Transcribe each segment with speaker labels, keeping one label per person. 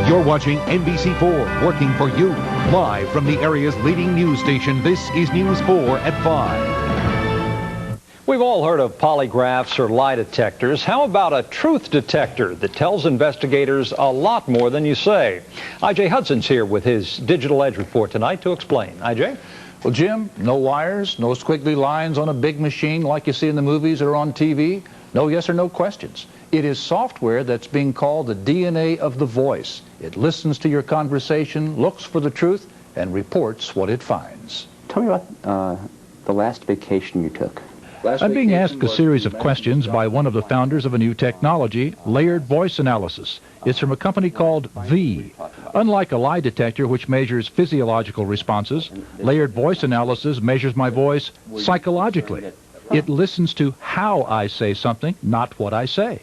Speaker 1: You're watching NBC4, working for you. Live from the area's leading news station, this is News 4 at 5.
Speaker 2: We've all heard of polygraphs or lie detectors. How about a truth detector that tells investigators a lot more than you say? I.J. Hudson's here with his Digital Edge report tonight to explain. I.J.?
Speaker 3: Well, Jim, no wires, no squiggly lines on a big machine like you see in the movies or on TV. No yes or no questions. It is software that's being called the DNA of the voice. It listens to your conversation, looks for the truth, and reports what it finds.
Speaker 4: Tell me about the last vacation you took.
Speaker 3: I'm being asked a series of questions by one of the founders of a new technology, layered voice analysis. It's from a company called V. Unlike a lie detector, which measures physiological responses, layered voice analysis measures my voice psychologically. It listens to how I say something, not what I say.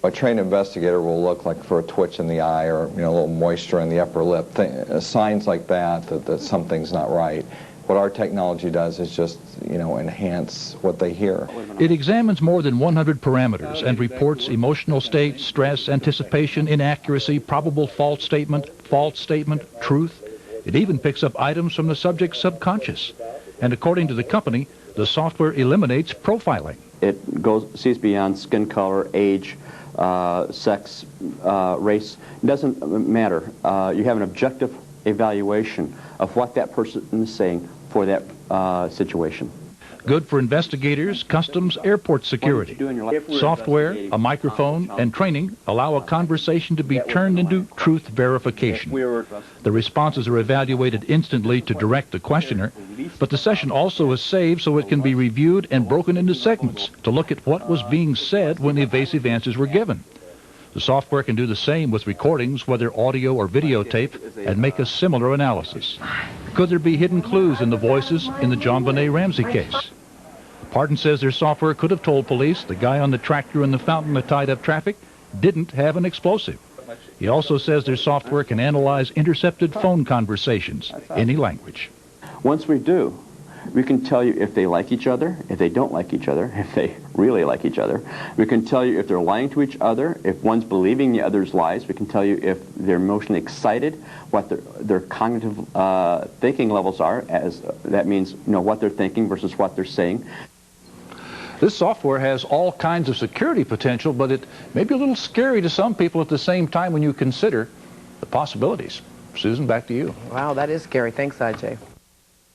Speaker 5: A trained investigator will look like for a twitch in the eye or a little moisture in the upper lip, signs like that something's not right. What our technology does is just, enhance what they hear.
Speaker 3: It examines more than 100 parameters and reports emotional state, stress, anticipation, inaccuracy, probable false statement, truth. It even picks up items from the subject's subconscious. And according to the company, the software eliminates profiling.
Speaker 4: It sees beyond skin color, age, sex, race. It doesn't matter. You have an objective evaluation of what that person is saying for that situation.
Speaker 3: Good for investigators, customs, airport security. Software, a microphone, and training allow a conversation to be turned into truth verification. The responses are evaluated instantly to direct the questioner, but the session also is saved so it can be reviewed and broken into segments to look at what was being said when the evasive answers were given. The software can do the same with recordings, whether audio or videotape, and make a similar analysis. Could there be hidden clues in the voices in the John Benet Ramsey case? Pardon says their software could have told police the guy on the tractor in the fountain that tied up traffic didn't have an explosive. He also says their software can analyze intercepted phone conversations, any language.
Speaker 4: Once we do, we can tell you if they like each other, if they don't like each other, if they really like each other. We can tell you if they're lying to each other, if one's believing the other's lies. We can tell you if they're emotionally excited, what their cognitive thinking levels are, as that means what they're thinking versus what they're saying.
Speaker 3: This software has all kinds of security potential, but it may be a little scary to some people at the same time when you consider the possibilities. Susan, back to you.
Speaker 6: Wow, that is scary. Thanks, I.J.